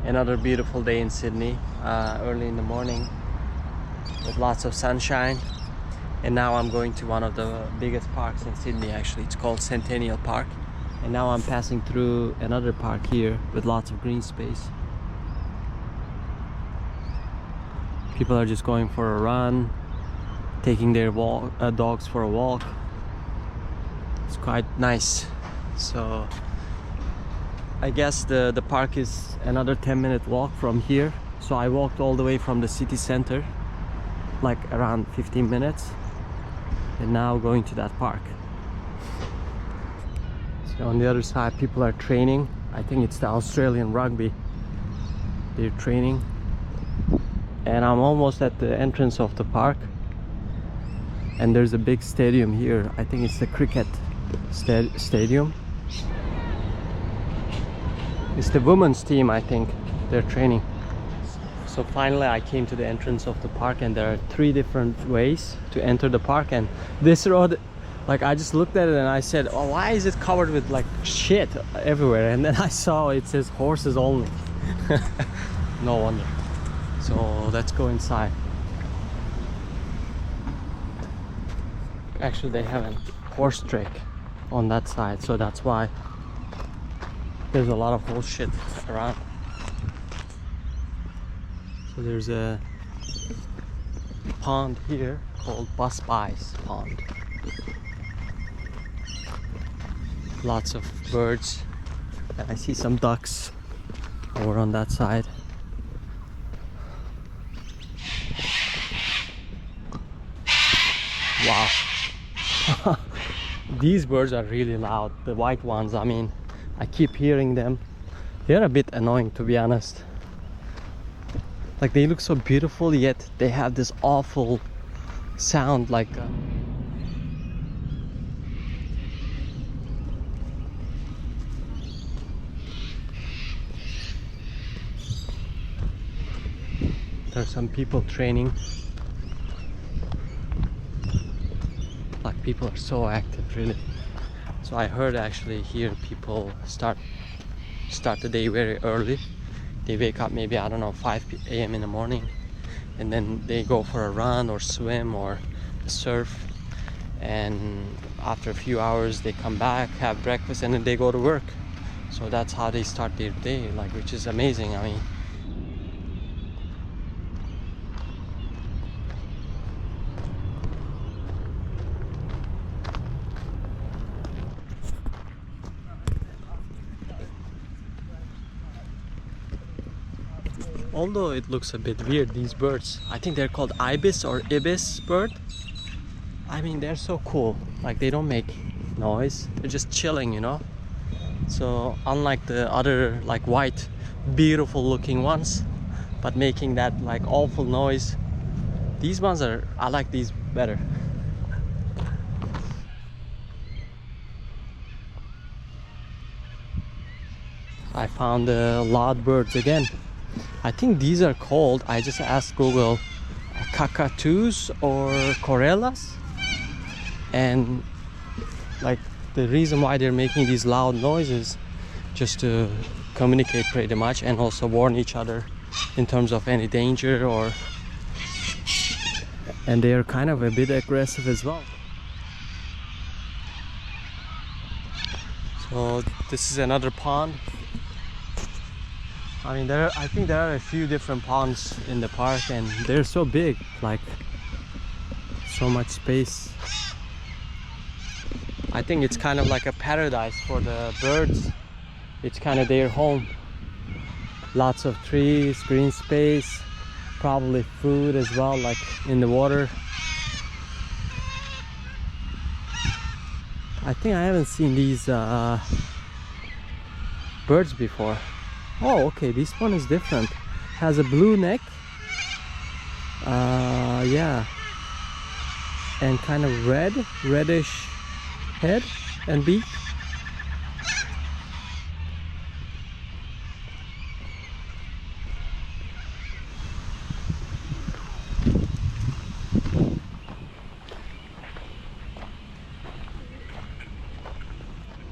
Another beautiful day in Sydney, early in the morning with lots of sunshine. And now I'm going to one of the biggest parks in Sydney actually. It's called Centennial Park. And now I'm passing through another park here with lots of green space. People are just going for a run, taking their dogs for a walk. It's quite nice. So I guess the park is another 10-minute walk from here. So I walked all the way from the city center, like around 15 minutes, and now going to that park. So on the other side, people are training. I think it's the Australian rugby. They're training. And I'm almost at the entrance of the park. And there's a big stadium here. I think it's the cricket stadium. It's the women's team, I think. They're training. So finally I came to the entrance of the park, and there are 3 different ways to enter the park. And this road, like, I just looked at it and I said, oh, why is it covered with like shit everywhere? And then I saw it says horses only. No wonder. So let's go inside. Actually they have a horse track on that side, so that's why there's a lot of horse shit around. So there's a pond here called Busby's Pond. Lots of birds, and I see some ducks over on that side. Wow. These birds are really loud, the white ones. I mean, I keep hearing them. They're a bit annoying, to be honest. Like, they look so beautiful, yet they have this awful sound, like there's some people training. Like, people are so active, really. So I heard actually here people start the day very early. They wake up maybe, I don't know, 5 a.m. in the morning, and then they go for a run or swim or surf, and after a few hours they come back, have breakfast, and then they go to work. So that's how they start their day, like, which is amazing. I mean, although it looks a bit weird, these birds, I think they're called ibis or ibis bird. I mean, they're so cool. Like, they don't make noise, they're just chilling, you know. So unlike the other, like, white beautiful looking ones but making that like awful noise, these ones are, I like these better. I found the loud birds again. I think these are called, I just asked Google, cockatoos or corellas. And like, the reason why they're making these loud noises, just to communicate pretty much, and also warn each other in terms of any danger, or, and they are kind of a bit aggressive as well. So this is another pond. I mean, I think there are a few different ponds in the park, and they're so big, like, so much space. I think it's kind of like a paradise for the birds. It's kind of their home. Lots of trees, green space, probably food as well, like in the water. I think I haven't seen these birds before. Oh, okay, this one is different. Has a blue neck. Yeah. And kind of reddish head and beak.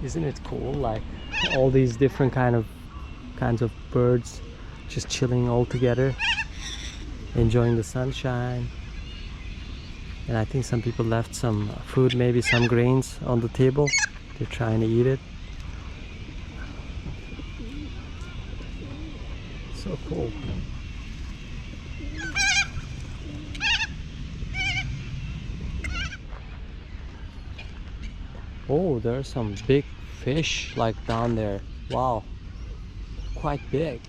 Isn't it cool? Like, all these different kinds of birds just chilling all together, enjoying the sunshine. And I think some people left some food, maybe some grains on the table. They're trying to eat it. So cool. Oh, there's some big fish like down there. Wow, quite big.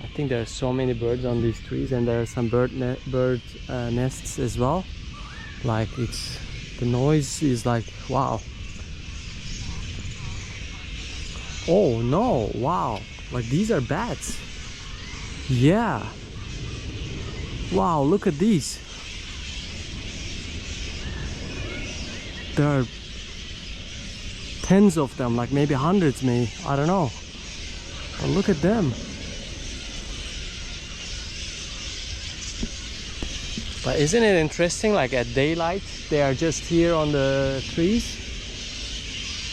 I think there are so many birds on these trees, and there are some bird nests as well. Like the noise is like, wow. Oh no, wow. Like these are bats. Yeah. Wow, look at these. There are tens of them, like maybe hundreds, maybe, I don't know. But look at them. But isn't it interesting, like at daylight they are just here on the trees?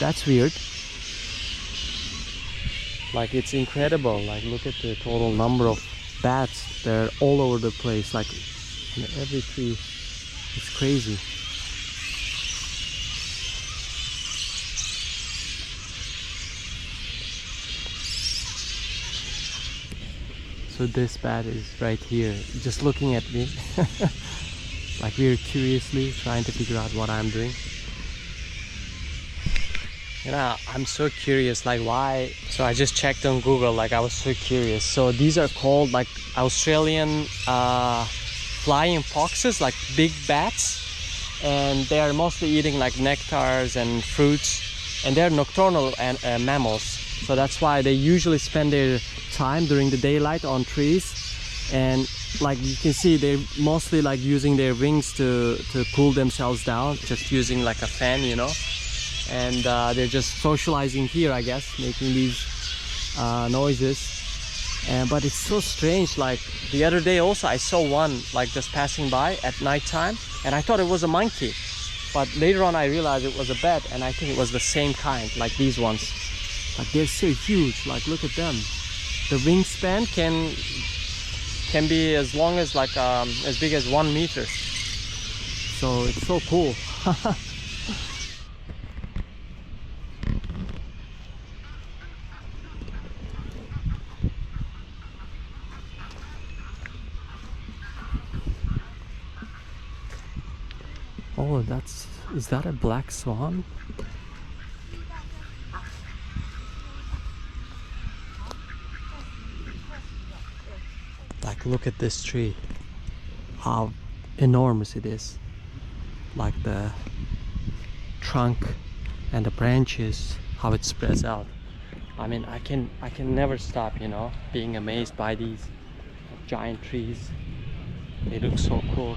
That's weird. Like it's incredible, like look at the total number of bats. They're all over the place, like in every tree. It's crazy. So this bat is right here, just looking at me. Like we're curiously trying to figure out what I'm doing. You know, I'm so curious, like why. So I just checked on Google, like I was so curious. So these are called like Australian flying foxes, like big bats, and they are mostly eating like nectars and fruits, and they're nocturnal and mammals. So that's why they usually spend their time during the daylight on trees. And like you can see, they're mostly like using their wings to cool themselves down, just using like a fan, you know. And they're just socializing here, I guess, making these noises. But it's so strange. Like the other day also I saw one like just passing by at night time, and I thought it was a monkey, but later on I realized it was a bat, and I think it was the same kind, like these ones. Like they're so huge, like look at them. The wingspan can be as long as like as big as 1 meter. So it's so cool. Oh, is that a black swan? Like look at this tree, how enormous it is. Like the trunk and the branches, how it spreads out. I mean, I can never stop, you know, being amazed by these giant trees. They look so cool.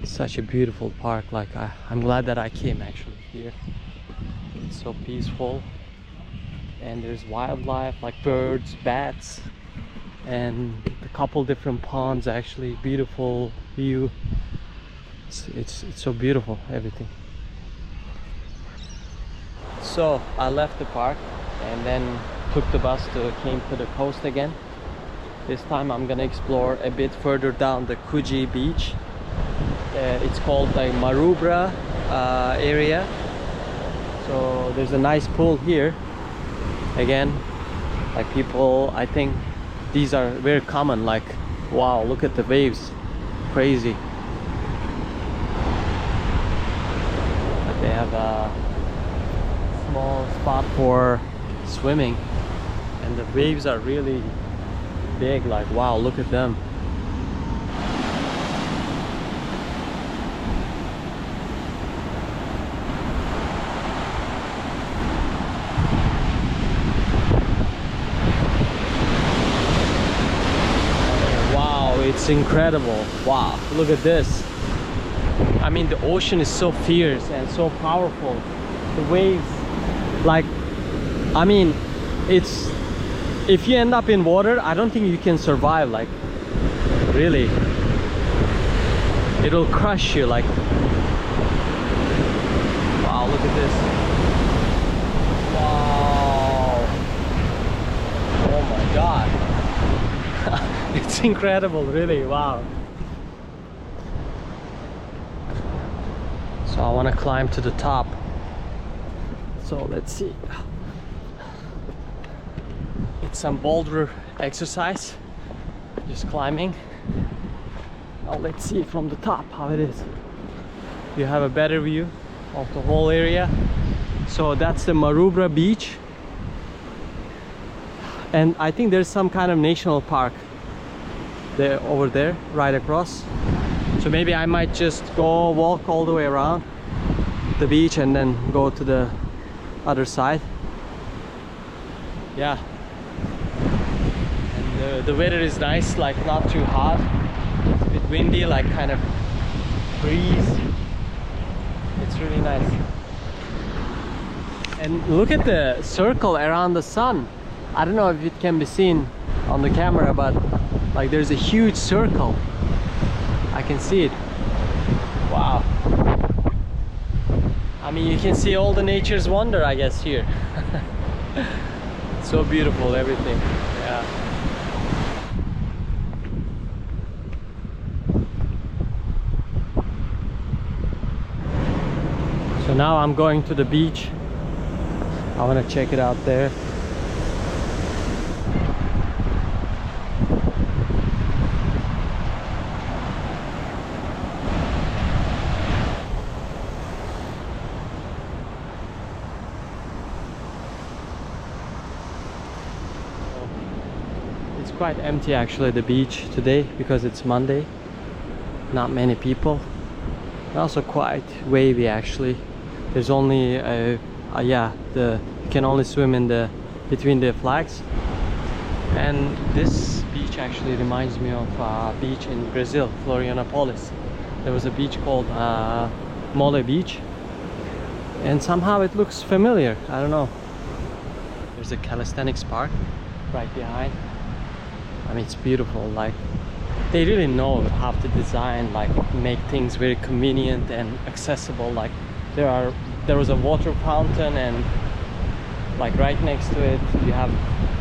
Such a beautiful park. Like I'm glad that I came actually here. It's so peaceful, and there's wildlife like birds, bats, and a couple different ponds. Actually, beautiful view. It's so beautiful, everything. So I left the park and then took the bus came to the coast again. This time I'm gonna explore a bit further down the Coogee beach. It's called the Malabbar area. So there's a nice pool here. Again, like people, I think these are very common. Like, wow, look at the waves, crazy. Like they have a small spot for swimming, and the waves are really big. Like, wow, look at them. It's incredible. Wow, look at this. I mean, the ocean is so fierce and so powerful. The waves, like I mean, it's, if you end up in water, I don't think you can survive, like, really. It'll crush you, like. Wow, look at this. Wow. Oh my God. It's incredible, really, wow. So I want to climb to the top. So let's see. It's some boulder exercise, just climbing. Now let's see from the top how it is. You have a better view of the whole area. So that's the Malabbar beach, and I think there's some kind of national park there, over there, right across. So maybe I might just go walk all the way around the beach and then go to the other side. Yeah, and the weather is nice, like not too hot, it's a bit windy, like kind of breeze. It's really nice. And look at the circle around the sun. I don't know if it can be seen on the camera, but like there's a huge circle. I can see it. Wow. I mean, you can see all the nature's wonder, I guess, here. So beautiful, everything. Yeah. So now I'm going to the beach. I want to check it out there. It's quite empty actually, the beach today, because it's Monday. Not many people. And also quite wavy actually. There's only yeah, you can only swim in the between the flags. And this beach actually reminds me of a beach in Brazil, Florianopolis. There was a beach called Malabbar Beach, and somehow it looks familiar. I don't know. There's a calisthenics park right behind. I mean, it's beautiful. Like, they really know how to design, like make things very convenient and accessible. Like there was a water fountain, and like right next to it you have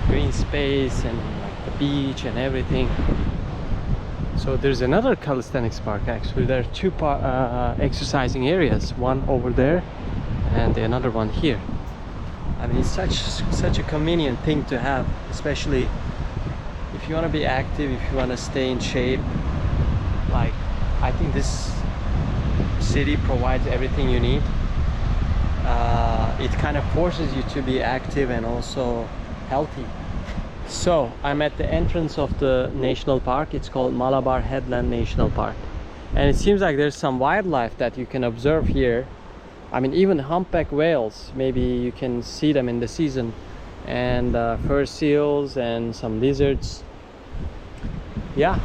green space and like the beach and everything. So there's another calisthenics park actually. There are two exercising areas, one over there and another one here. I mean, it's such a convenient thing to have, especially if you want to be active, if you want to stay in shape. Like, I think this city provides everything you need. It kind of forces you to be active and also healthy. So I'm at the entrance of the national park. It's called Malabbar Headland National Park, and it seems like there's some wildlife that you can observe here. I mean, even humpback whales, maybe you can see them in the season, and fur seals and some lizards. Yeah,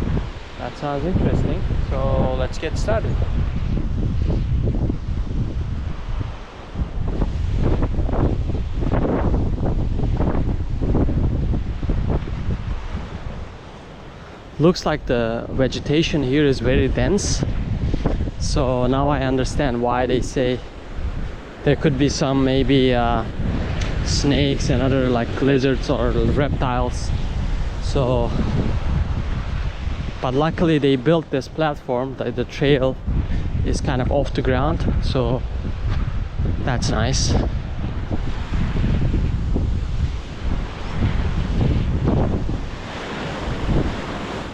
that sounds interesting. So let's get started. Looks like the vegetation here is very dense. So now I understand why they say there could be some maybe snakes and other like lizards or reptiles. So, but luckily they built this platform that the trail is kind of off the ground, so that's nice.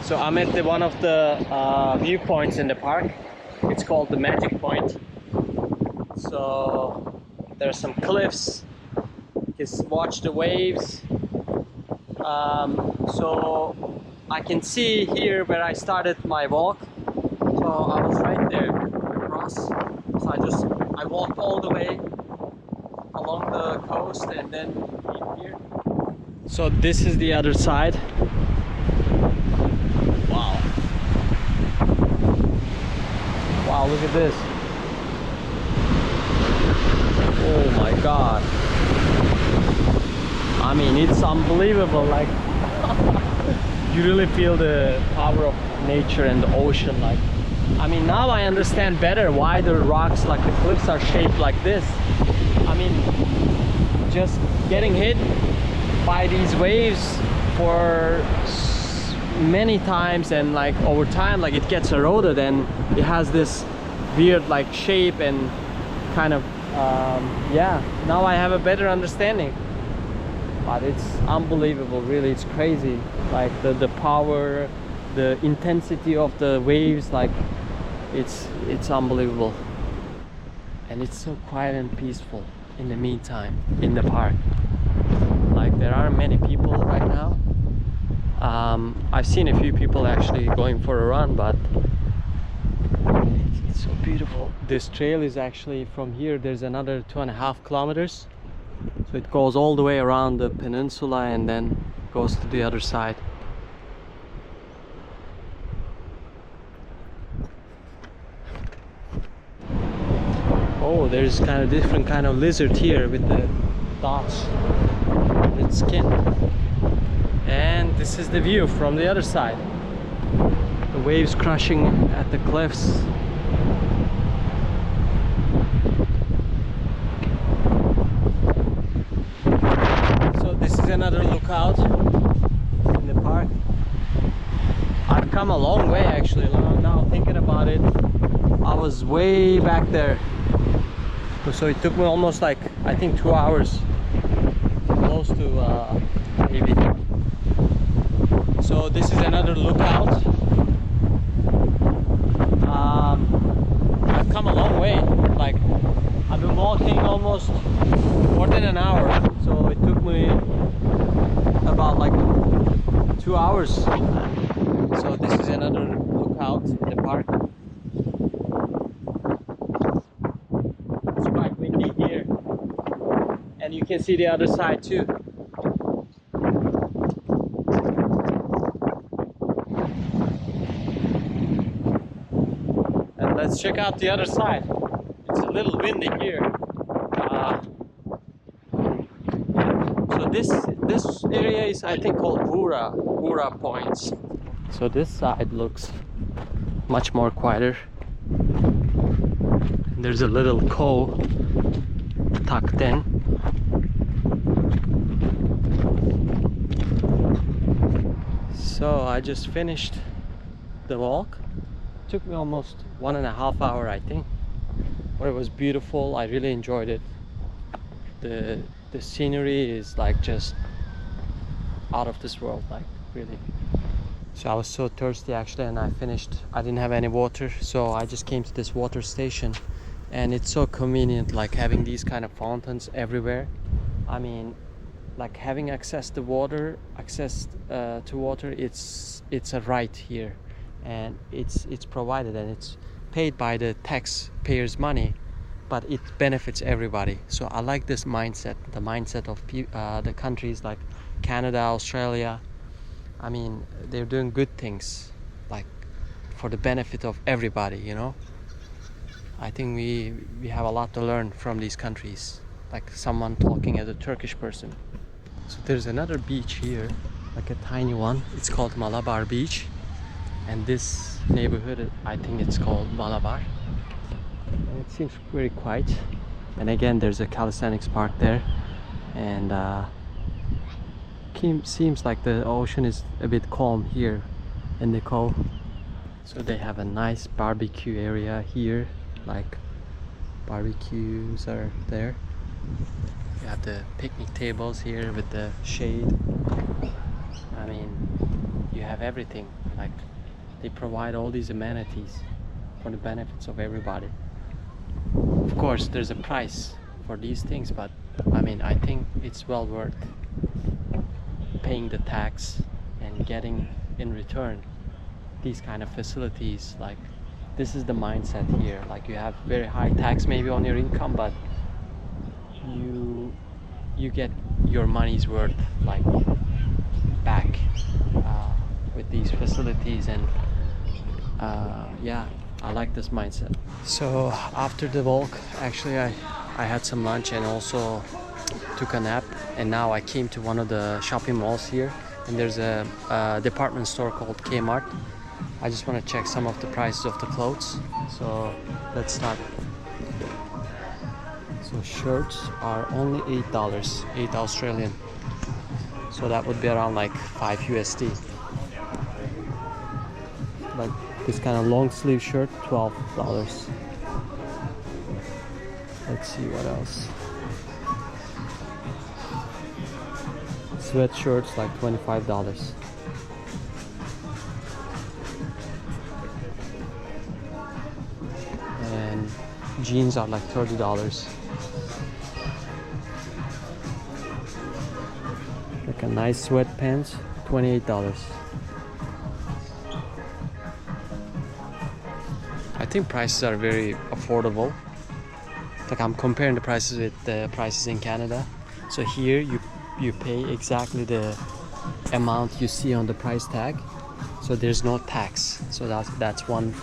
So I'm at one of the viewpoints in the park. It's called the Magic Point. So there's some cliffs. You can watch the waves. So I can see here where I started my walk. So I was right there across. So I walked all the way along the coast and then came here. So this is the other side. Wow. Wow, look at this. Oh my God. I mean, it's unbelievable. Like you really feel the power of nature and the ocean. Like, I mean, now I understand better why the rocks, like the cliffs, are shaped like this. I mean, just getting hit by these waves for many times, and like over time, like it gets eroded and it has this weird like shape and kind of yeah, now I have a better understanding. But it's unbelievable, really. It's crazy, like the power, the intensity of the waves. Like it's unbelievable, and it's so quiet and peaceful in the meantime in the park. Like there aren't many people right now. I've seen a few people actually going for a run, but it's so beautiful. This trail is actually from here, there's another 2.5 kilometers. So it goes all the way around the peninsula and then goes to the other side. Oh, there's kind of different kind of lizard here with the dots on its skin. And this is the view from the other side. The waves crashing at the cliffs. So this is another lookout in the park. I've come a long way actually. Now thinking about it, I was way back there. So it took me almost like, I think 2 hours, close to maybe. So this is another lookout. I've come a long way. Like I've been walking almost more than an hour. So it took me about like 2 hours. So this is another lookout in the park. It's quite windy here. And you can see the other side too. Let's check out the other side. It's a little windy here. So this area is, I think, called Hura Points. So this side looks much more quieter. There's a little cove tucked in. So I just finished the walk. Took me almost 1.5 hours, I think, but it was beautiful. I really enjoyed it. The scenery is like just out of this world, like really. So I was so thirsty actually, and I didn't have any water, so I just came to this water station, and it's so convenient, like having these kind of fountains everywhere. I mean, like having access to water, it's a right here. And it's provided and it's paid by the taxpayers' money, but it benefits everybody. So I like this mindset, the mindset of the countries like Canada, Australia. I mean, they're doing good things, like for the benefit of everybody, you know. I think we have a lot to learn from these countries, like someone talking as a Turkish person. So there's another beach here, like a tiny one. It's called Malabbar Beach. And this neighborhood, I think it's called Malabbar. And it seems very quiet. And again, there's a calisthenics park there. And seems like the ocean is a bit calm here in the cove. So they have a nice barbecue area here. Like barbecues are there. You have the picnic tables here with the shade. I mean, you have everything. Like, they provide all these amenities for the benefits of everybody. Of course, there's a price for these things, but I mean, I think it's well worth paying the tax and getting in return these kind of facilities. Like, this is the mindset here. Like, you have very high tax maybe on your income, but you get your money's worth, like, back with these facilities. And yeah, I like this mindset. So after the walk, actually I had some lunch, and also took a nap, and now I came to one of the shopping malls here, and there's a department store called Kmart. I just want to check some of the prices of the clothes. So let's start. So shirts are only $8, 8 Australian. So that would be around like 5 USD. Like this kind of long sleeve shirt, $12. Let's see what else. Sweatshirts like $25. And jeans are like $30. Like a nice sweatpants, $28. I think prices are very affordable. Like I'm comparing the prices with the prices in Canada. So here you pay exactly the amount you see on the price tag. So there's no tax. So that's one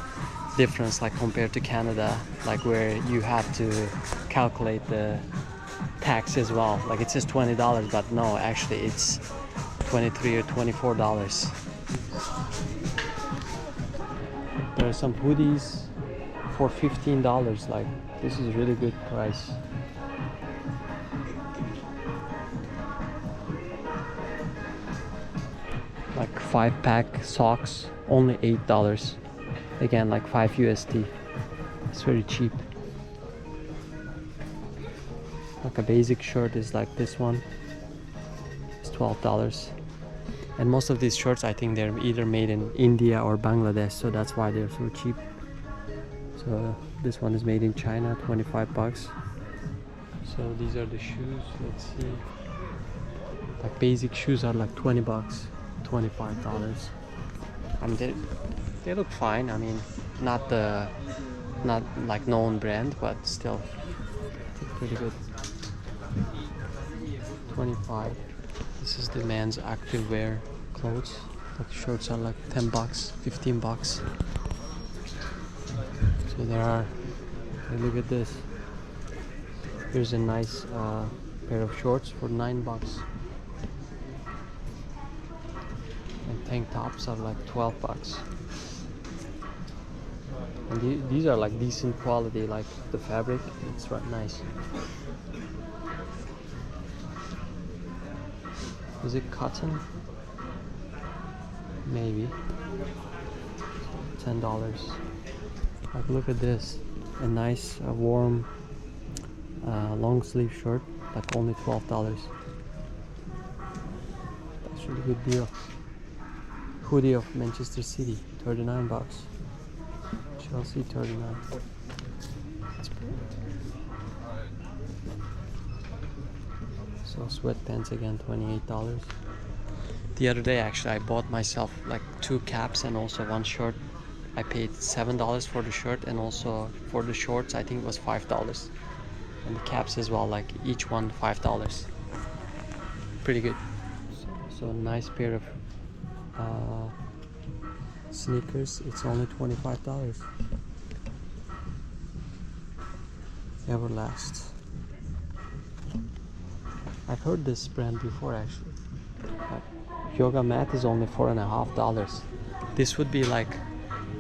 difference, like compared to Canada, like where you have to calculate the tax as well. Like it says $20, but no, actually it's $23 or $24. There are some hoodies for $15. Like this is a really good price. Like 5-pack socks, only $8. Again, like 5 USD. It's very cheap. Like a basic shirt is like this one. It's $12. And most of these shirts, I think they're either made in India or Bangladesh, so that's why they're so cheap. So this one is made in China, $25. So these are the shoes. Let's see. Like basic shoes are like $20, $25. I mean, they look fine. I mean, not like known brand, but still pretty good. 25. This is the man's active wear clothes. Like shirts are like $10, $15. So there are. Look at this. Here's a nice pair of shorts for $9. And tank tops are like $12. And these are like decent quality, like the fabric, it's right nice. Is it cotton? Maybe. $10. Like look at this, a nice warm long sleeve shirt, like only $12. That's a really good deal. Hoodie of Manchester City, $39. Chelsea, $39. That's pretty. So sweatpants again, $28. The other day actually I bought myself like 2 caps and also 1 shirt. I paid $7 for the shirt, and also for the shorts I think it was $5. And the caps as well, like each one $5. Pretty good. So a nice pair of sneakers, it's only $25. Everlast. I've heard this brand before actually. Yoga mat is only $4.50. This would be like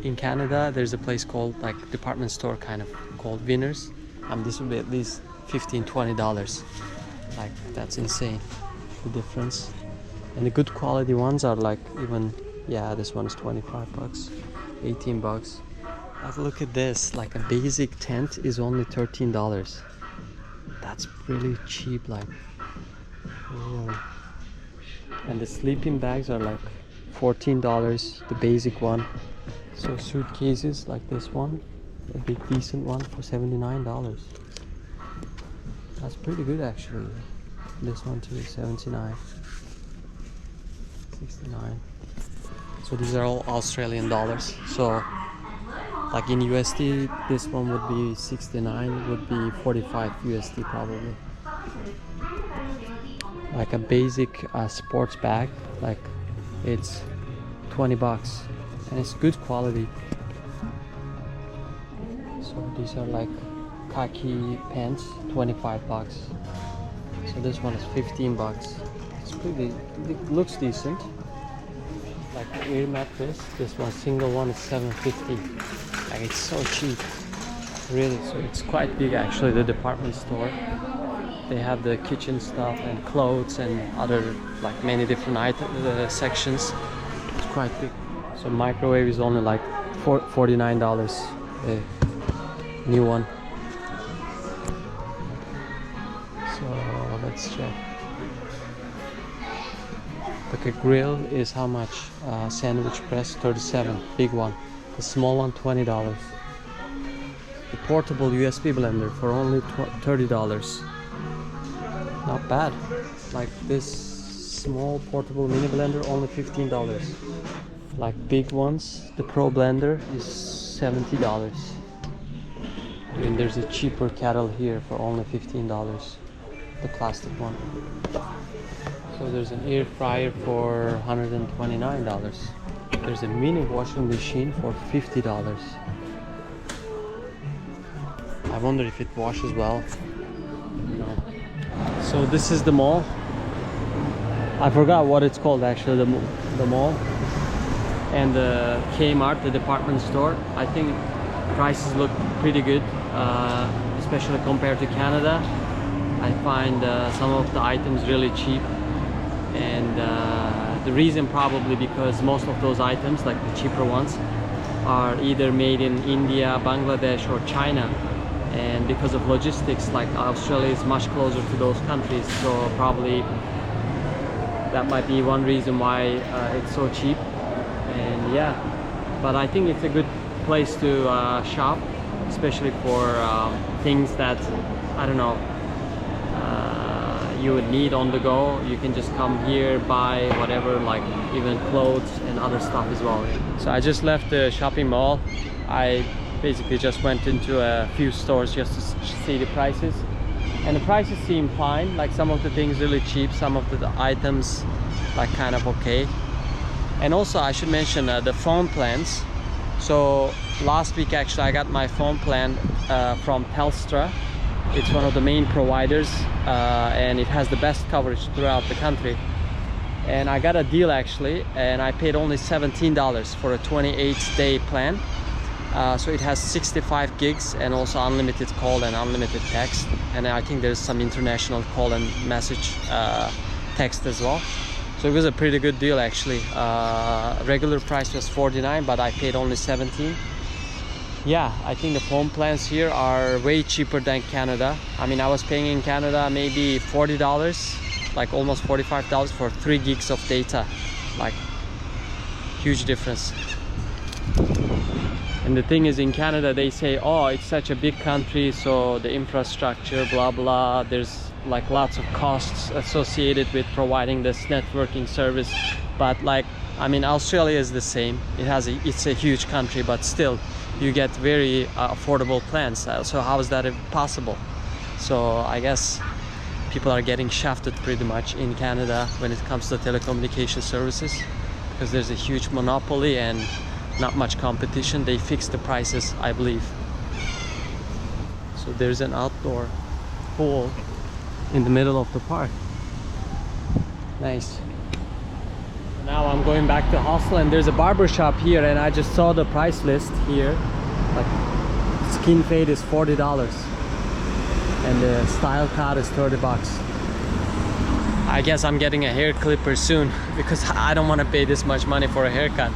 in Canada. There's a place called like department store kind of called Winners. This would be at least $15-20. Like that's insane, the difference. And the good quality ones are like even, yeah, this one is $25, $18. But look at this, like a basic tent is only $13. That's really cheap, like really. And the sleeping bags are like $14, the basic one. So suitcases like this one, a big decent one for $79. That's pretty good actually. This one too, $79, $69. So these are all Australian dollars. So like in USD, this one would be 69, would be 45 USD probably. Like a basic sports bag, like it's $20 and it's good quality. So these are like khaki pants, $25. So this one is 15 bucks. It's pretty, it looks decent. Like the air mattress, this one single one is 7.50. Like it's so cheap, really. So it's quite big actually, the department store. They have the kitchen stuff and clothes and other like many different sections. It's quite big. So microwave is only like $49. The new one. So let's check. Like a grill is how much? Sandwich press 37, big one. The small one $20. The portable USB blender for only $30. Not bad. Like this small portable mini blender only $15. Like big ones, the Pro blender is $70. And there's a cheaper kettle here for only $15. The plastic one. So there's an air fryer for $129. There's a mini washing machine for $50. I wonder if it washes well. No. So this is the mall. I forgot what it's called actually, the mall. And the Kmart, the department store. I think prices look pretty good, especially compared to Canada. I find some of the items really cheap. And the reason probably because most of those items, like the cheaper ones, are either made in India, Bangladesh or China, and because of logistics, like Australia is much closer to those countries, so probably that might be one reason why it's so cheap. And yeah, but I think it's a good place to shop, especially for things that, I don't know, you would need on the go. You can just come here, buy whatever, like even clothes and other stuff as well. So I just left the shopping mall. I basically just went into a few stores just to see the prices, and the prices seem fine. Like some of the things really cheap, some of the items like kind of okay. And also I should mention the phone plans. So last week actually I got my phone plan from Telstra. It's one of the main providers, and it has the best coverage throughout the country. And I got a deal actually, and I paid only $17 for a 28-day plan. So it has 65 gigs and also unlimited call and unlimited text. And I think there's some international call and message text as well. So it was a pretty good deal actually. Regular price was $49, but I paid only $17. Yeah, I think the phone plans here are way cheaper than Canada. I mean, I was paying in Canada maybe $40, like almost $45 for 3 gigs of data. Like, huge difference. And the thing is, in Canada they say, oh, it's such a big country, so the infrastructure, blah blah, there's like lots of costs associated with providing this networking service. But like, I mean, Australia is the same. It's a huge country, but still you get very affordable plans. So how is that possible? So I guess people are getting shafted pretty much in Canada when it comes to telecommunication services, because there's a huge monopoly and not much competition. They fix the prices, I believe. So there's an outdoor pool in the middle of the park. Nice. Now I'm going back to hostel, and there's a barber shop here, and I just saw the price list here. Like, skin fade is $40 and the style cut is 30 bucks. I guess I'm getting a hair clipper soon because I don't want to pay this much money for a haircut.